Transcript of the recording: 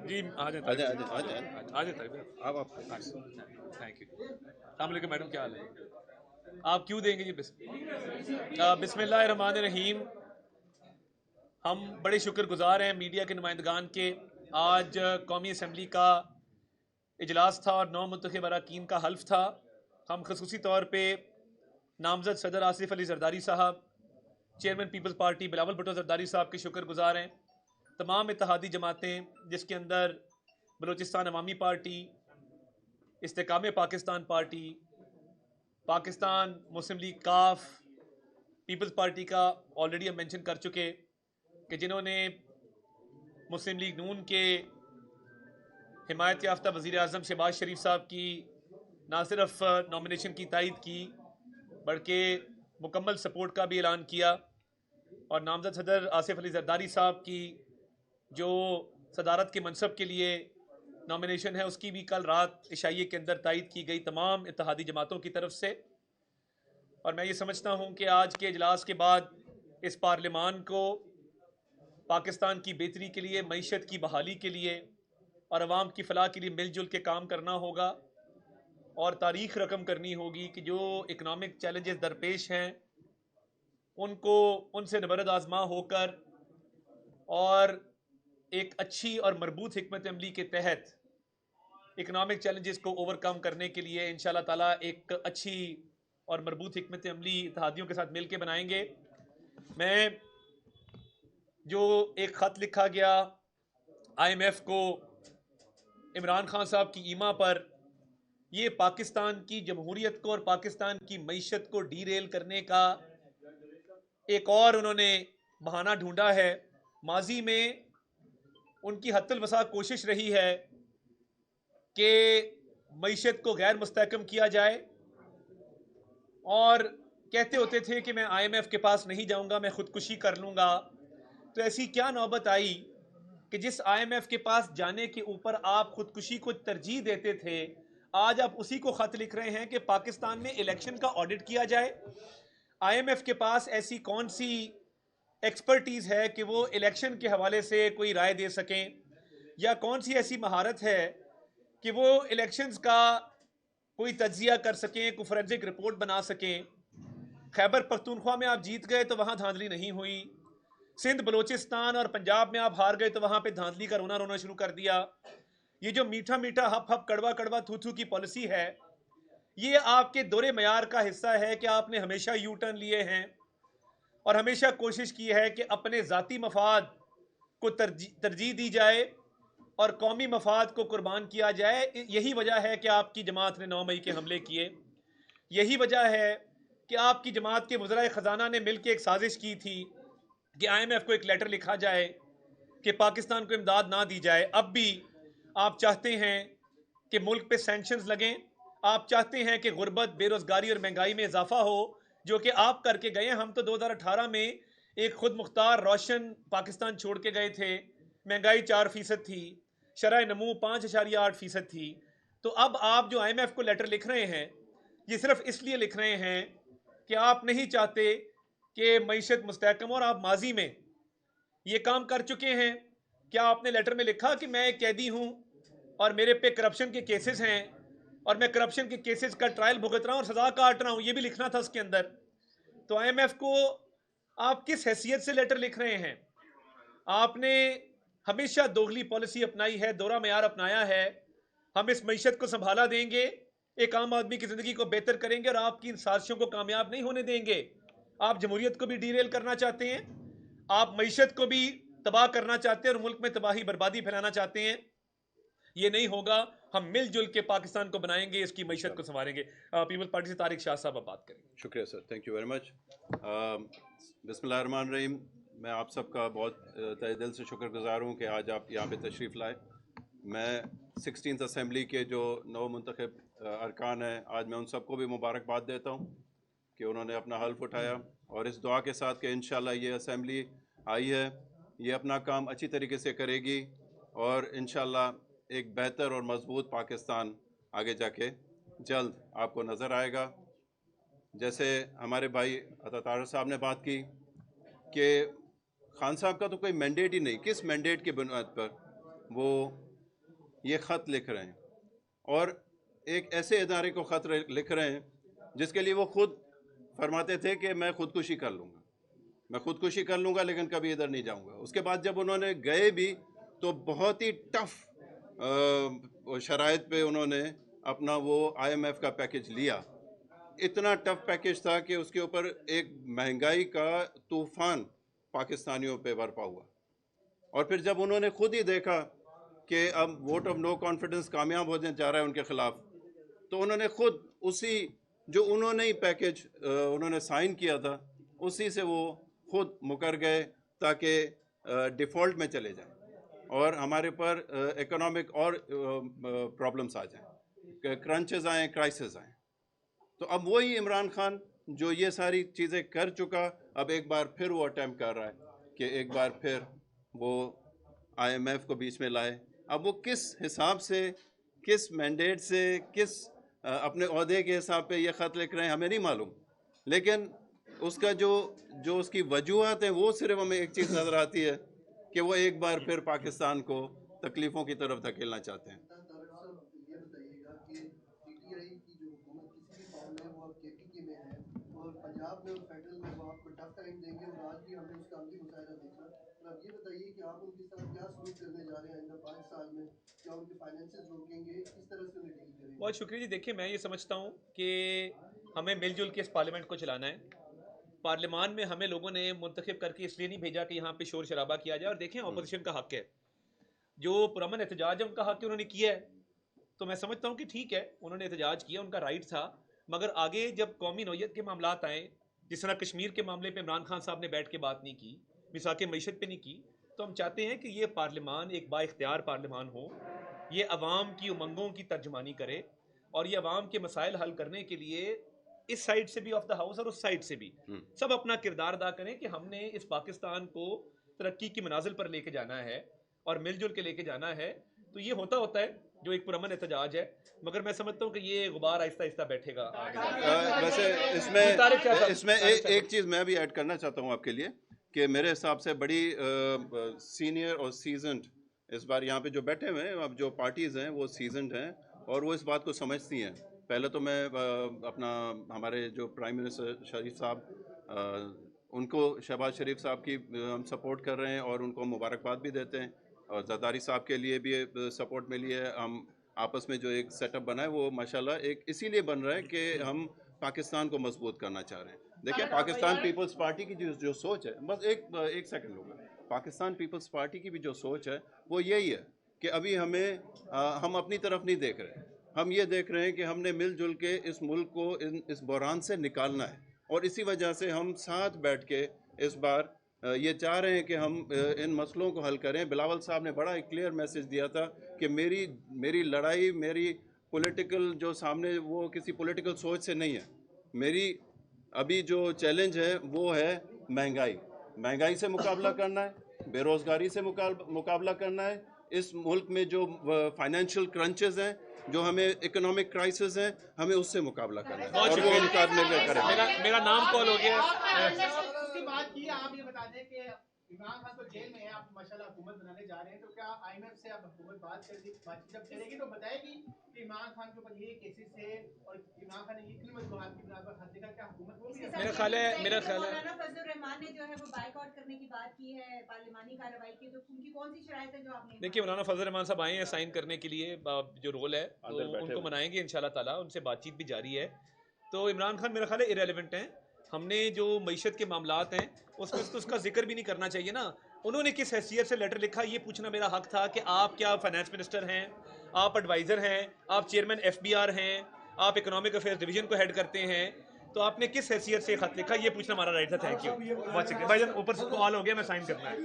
جی آ جائیں آ جائیں آپ تھینک یو. السلام علیکم میڈم، کیا حال ہے؟ آپ کیوں دیں گے جی؟ بسم اللہ الرحمن الرحیم. ہم بڑے شکر گزار ہیں میڈیا کے نمائندگان کے. آج قومی اسمبلی کا اجلاس تھا اور 9 منتخب اراکین کا حلف تھا. ہم خصوصی طور پہ نامزد صدر Asif Ali Zardari sahib, chairman peoples party Bilawal Bhutto Zardari sahib کے شکر گزار ہیں. تمام اتحادی جماعتیں جس کے اندر بلوچستان عوامی پارٹی، استحکام پاکستان پارٹی، پاکستان مسلم لیگ کاف، پیپلز پارٹی کا آلریڈی ہم مینشن کر چکے کہ جنہوں نے مسلم لیگ نون کے حمایت یافتہ وزیر اعظم شہباز شریف صاحب کی نہ صرف نامینیشن کی تائید کی بلکہ مکمل سپورٹ کا بھی اعلان کیا، اور نامزد صدر آصف علی زرداری صاحب کی جو صدارت کے منصب کے لیے نامینیشن ہے اس کی بھی کل رات عشائیے کے اندر تائید کی گئی تمام اتحادی جماعتوں کی طرف سے. اور میں یہ سمجھتا ہوں کہ آج کے اجلاس کے بعد اس پارلیمان کو پاکستان کی بہتری کے لیے، معیشت کی بحالی کے لیے اور عوام کی فلاح کے لیے مل جل کے کام کرنا ہوگا، اور تاریخ رقم کرنی ہوگی کہ جو اکنامک چیلنجز درپیش ہیں ان سے نبرد آزما ہو کر اور ایک اچھی اور مربوط حکمت عملی کے تحت اکنامک چیلنجز کو اوور کم کرنے کے لیے انشاءاللہ تعالیٰ ایک اچھی اور مربوط حکمت عملی اتحادیوں کے ساتھ مل کے بنائیں گے. میں جو ایک خط لکھا گیا آئی ایم ایف کو عمران خان صاحب کی ایما پر، یہ پاکستان کی جمہوریت کو اور پاکستان کی معیشت کو ڈی ریل کرنے کا ایک اور انہوں نے بہانہ ڈھونڈا ہے. ماضی میں ان کی حتی الوسع کوشش رہی ہے کہ معیشت کو غیر مستحکم کیا جائے، اور کہتے ہوتے تھے کہ میں آئی ایم ایف کے پاس نہیں جاؤں گا، میں خودکشی کر لوں گا. تو ایسی کیا نوبت آئی کہ جس آئی ایم ایف کے پاس جانے کے اوپر آپ خودکشی کو ترجیح دیتے تھے، آج آپ اسی کو خط لکھ رہے ہیں کہ پاکستان میں الیکشن کا آڈٹ کیا جائے. آئی ایم ایف کے پاس ایسی کون سی ایکسپرٹیز ہے کہ وہ الیکشن کے حوالے سے کوئی رائے دے سکیں، یا کون سی ایسی مہارت ہے کہ وہ الیکشنز کا کوئی تجزیہ کر سکیں، کوئی فورینزک رپورٹ بنا سکیں. خیبر پختونخوا میں آپ جیت گئے تو وہاں دھاندلی نہیں ہوئی، سندھ بلوچستان اور پنجاب میں آپ ہار گئے تو وہاں پہ دھاندلی کا رونا شروع کر دیا. یہ جو میٹھا میٹھا ہپ ہپ کڑوا کڑوا تھو تھو کی پالیسی ہے، یہ آپ کے دورے معیار کا حصہ ہے کہ آپ نے ہمیشہ یو ٹرن لیے ہیں اور ہمیشہ کوشش کی ہے کہ اپنے ذاتی مفاد کو ترجیح دی جائے اور قومی مفاد کو قربان کیا جائے. یہی وجہ ہے کہ آپ کی جماعت نے 9 مئی کے حملے کیے. یہی وجہ ہے کہ آپ کی جماعت کے وزرائے خزانہ نے مل کے ایک سازش کی تھی کہ آئی ایم ایف کو ایک لیٹر لکھا جائے کہ پاکستان کو امداد نہ دی جائے. اب بھی آپ چاہتے ہیں کہ ملک پہ سینکشنز لگیں، آپ چاہتے ہیں کہ غربت، بے روزگاری اور مہنگائی میں اضافہ ہو، جو کہ آپ کر کے گئے. ہم تو 2018 میں ایک خود مختار روشن پاکستان چھوڑ کے گئے تھے، مہنگائی 4% تھی، شرح نمو 5.8% تھی. تو اب آپ جو آئی ایم ایف کو لیٹر لکھ رہے ہیں، یہ صرف اس لیے لکھ رہے ہیں کہ آپ نہیں چاہتے کہ معیشت مستحکم، اور آپ ماضی میں یہ کام کر چکے ہیں. کیا آپ نے لیٹر میں لکھا کہ میں ایک قیدی ہوں اور میرے پہ کرپشن کے کیسز ہیں اور میں کرپشن کے کیسز کا ٹرائل بھگت رہا ہوں اور سزا کاٹ رہا ہوں؟ یہ بھی لکھنا تھا اس کے اندر. تو آئی ایم ایف کو آپ کس حیثیت سے لیٹر لکھ رہے ہیں؟ آپ نے ہمیشہ دوغلی پالیسی اپنائی ہے، دورہ معیار اپنایا ہے. ہم اس معیشت کو سنبھالا دیں گے، ایک عام آدمی کی زندگی کو بہتر کریں گے، اور آپ کی ان سازشوں کو کامیاب نہیں ہونے دیں گے. آپ جمہوریت کو بھی ڈی ریل کرنا چاہتے ہیں، آپ معیشت کو بھی تباہ کرنا چاہتے ہیں اور ملک میں تباہی بربادی پھیلانا چاہتے ہیں. یہ نہیں ہوگا. ہم مل جل کے پاکستان کو بنائیں گے، اس کی معیشت کو سنواریں گے. پیپلز پارٹی سے طارق شاہ صاحب اب بات کریں گے. شکریہ سر، تھینک یو ویری مچ. بسم اللہ الرحمن الرحیم. میں آپ سب کا بہت تہ دل سے شکر گزار ہوں کہ آج آپ یہاں پہ تشریف لائے. میں 16th اسمبلی کے جو 9 منتخب ارکان ہیں، آج میں ان سب کو بھی مبارکباد دیتا ہوں کہ انہوں نے اپنا حلف اٹھایا، اور اس دعا کے ساتھ کہ انشاءاللہ یہ اسمبلی آئی ہے، یہ اپنا کام اچھی طریقے سے کرے گی، اور انشاءاللہ ایک بہتر اور مضبوط پاکستان آگے جا کے جلد آپ کو نظر آئے گا. جیسے ہمارے بھائی عطا طاہر صاحب نے بات کی کہ खान साहब का तो कोई मैंडेट ही नहीं, किस मैंडेट की बुनियाद पर वो ये ख़त लिख रहे हैं और एक ऐसे इदारे को ख़त लिख रहे हैं जिसके लिए वो खुद फरमाते थे कि मैं खुदकुशी कर लूँगा, मैं खुदकुशी कर लूँगा लेकिन कभी इधर नहीं जाऊँगा। उसके बाद जब उन्होंने गए भी तो बहुत ही टफ शराइत पे उन्होंने अपना वो IMF का पैकेज लिया। इतना टफ पैकेज था कि उसके ऊपर एक महंगाई का तूफान पाकिस्तानियों पे बरपा हुआ। और फिर जब उन्होंने खुद ही देखा कि अब वोट ऑफ नो कॉन्फिडेंस कामयाब होने जा रहा है उनके ख़िलाफ़, तो उन्होंने खुद उसी जो उन्होंने ही पैकेज उन्होंने साइन किया था उसी से वो खुद मुकर गए ताकि डिफ़ॉल्ट में चले जाएं और हमारे पर इकोनॉमिक और प्रॉब्लम्स आ जाएं, क्रंचेस आएँ, क्राइसिस आएँ। तो अब वही इमरान खान जो ये सारी चीज़ें कर चुका, अब एक बार फिर वो अटैम्प्ट कर रहा है कि एक बार फिर वो IMF को बीच में लाए। अब वो किस हिसाब से, किस मैंडेट से, किस अपने ओहदे के हिसाब पे ये ख़त लिख रहे हैं हमें नहीं मालूम, लेकिन उसका जो उसकी वजूहत है वो सिर्फ हमें एक चीज़ नज़र आती है कि वो एक बार फिर पाकिस्तान को तकलीफ़ों की तरफ धकेलना चाहते हैं। ये बताइएगा कि PTI की जो हुकूमत किसी भी फॉर्म में वो KPK में है और पंजाब में और फेडरल में वो आपको टफ टाइम देंगे और आज भी हमने उसका अमली मुशाहिदा देखा। और आप ये बताइए कि आप उनके साथ क्या सलूक करने जा रहे हैं आइंदा 5 साल में, क्या उनके फाइनेंसेस रोकेंगे, किस तरह से उन्हें डील करेंगे? बहुत शुक्रिया जी। देखिए, मैं ये समझता हूँ कि हमें मिलजुल के इस पार्लियामेंट को चलाना है। पार्लियामान में हमें लोगों ने मुंतखब करके इसलिए नहीं भेजा कि यहाँ पे शोर शराबा किया जाए। और देखें, अपोजिशन का हक है, जो पुरअमन एहतजाज है उनका हक है, उन्होंने किया है, तो मैं समझता हूँ कि ठीक है, उन्होंने एहतजाज किया, उनका राइट था। मगर आगे जब कौमी नौयत के मामलात आए, जिस तरह कश्मीर के मामले पे इमरान खान साहब ने बैठ के बात नहीं की, मिसाक मईशत पे नहीं की, तो हम चाहते हैं कि ये पार्लियामान एक बाइख्तियार पार्लियामान हो, ये अवाम की उमंगों की तर्जमानी करे और ये अवाम के मसाइल हल करने के लिए इस साइड से भी ऑफ द हाउस और उस साइड से भी सब अपना किरदार अदा करें कि हमने इस पाकिस्तान को तरक्की की मनाजिल पर लेके जाना है और मिलजुल के लेके जाना है। तो ये होता है जो एक पुरअमन एहतजाज है, मगर मैं समझता हूँ कि ये गुबार आहिस्ता आहिस्ता बैठेगा। वैसे इसमें एक चीज़ मैं भी ऐड करना चाहता हूँ आपके लिए कि मेरे हिसाब से बड़ी सीनियर और सीजनड इस बार यहाँ पे जो बैठे हुए हैं, अब जो पार्टीज़ हैं वो सीजनड हैं और वो इस बात को समझती हैं। पहले तो मैं अपना हमारे जो प्राइम मिनिस्टर शरीफ साहब उनको, शहबाज शरीफ साहब की हम सपोर्ट कर रहे हैं और उनको मुबारकबाद भी देते हैं और जरदारी साहब के लिए भी सपोर्ट मिली है। हम आपस में जो एक सेटअप बना है वो माशाल्लाह एक इसीलिए बन रहा है कि हम पाकिस्तान को मजबूत करना चाह रहे हैं। देखिए, पाकिस्तान पीपल्स पार्टी की जो सोच है, बस एक सेकंड होगा, पाकिस्तान पीपल्स पार्टी की भी जो सोच है वो यही है कि अभी हम अपनी तरफ नहीं देख रहे, हम ये देख रहे हैं कि हमने मिलजुल के इस मुल्क को इस बहरान से निकालना है और इसी वजह से हम साथ बैठ के इस बार ये चाह रहे हैं कि हम इन मसलों को हल करें। बिलावल साहब ने बड़ा एक क्लियर मैसेज दिया था कि मेरी लड़ाई, मेरी पॉलिटिकल जो सामने वो किसी पॉलिटिकल सोच से नहीं है, मेरी अभी जो चैलेंज है वो है महंगाई से मुकाबला करना है, बेरोज़गारी से मुकाबला करना है, इस मुल्क में जो फाइनेंशियल क्रंचेस हैं, जो हमें इकोनॉमिक क्राइसिस है, हमें उससे मुकाबला करना है और वो मुकाबले में करें। मेरा नाम कॉल हो गया। बात की, आप ये बता दें कि इमरान खान तो जेल में है, आप माशाल्लाह हुकूमत बनाने जा रहे हैं, तो क्या IMF से आप हुकूमत बातचीत जब करेगी तो बताएगी कि इमरान खान के ऊपर ये केसेस थे और इमरान खान ने इतनी वजूहात की बिना पर हद देखा, क्या हुकूमत वो भी? मेरा ख्याल है मौलाना फजलुर रहमान ने जो है वो बाइकआउट करने की बात की है, पार्लियामानी कार्रवाई की, तो उनकी कौन सी शराइत है जो आपने? देखिए, मौलाना फजल रहमान साहब आए हैं साइन करने के लिए, जो रोल है तो उनको मनाएंगे इंशाल्लाह ताला, उनसे बातचीत भी जारी है। तो इमरान खान मेरा ख्याल है इरेलेवेंट हैं। हमने जो मईशत के मामलात हैं उसमें तो उसका जिक्र भी नहीं करना चाहिए ना। उन्होंने किस हैसियत से लेटर लिखा, ये पूछना मेरा हक था कि आप क्या फाइनेंस मिनिस्टर हैं, आप एडवाइज़र हैं, आप चेयरमैन FBR हैं, आप इकोनॉमिक अफेयर्स डिवीज़न को हेड करते हैं, तो आपने किस हैसियत से खत लिखा, ये पूछना हमारा राइट था। Thank you. बहुत शुक्रिया भाईजान, ऊपर से कॉल हो गया, मैं साइन करना है।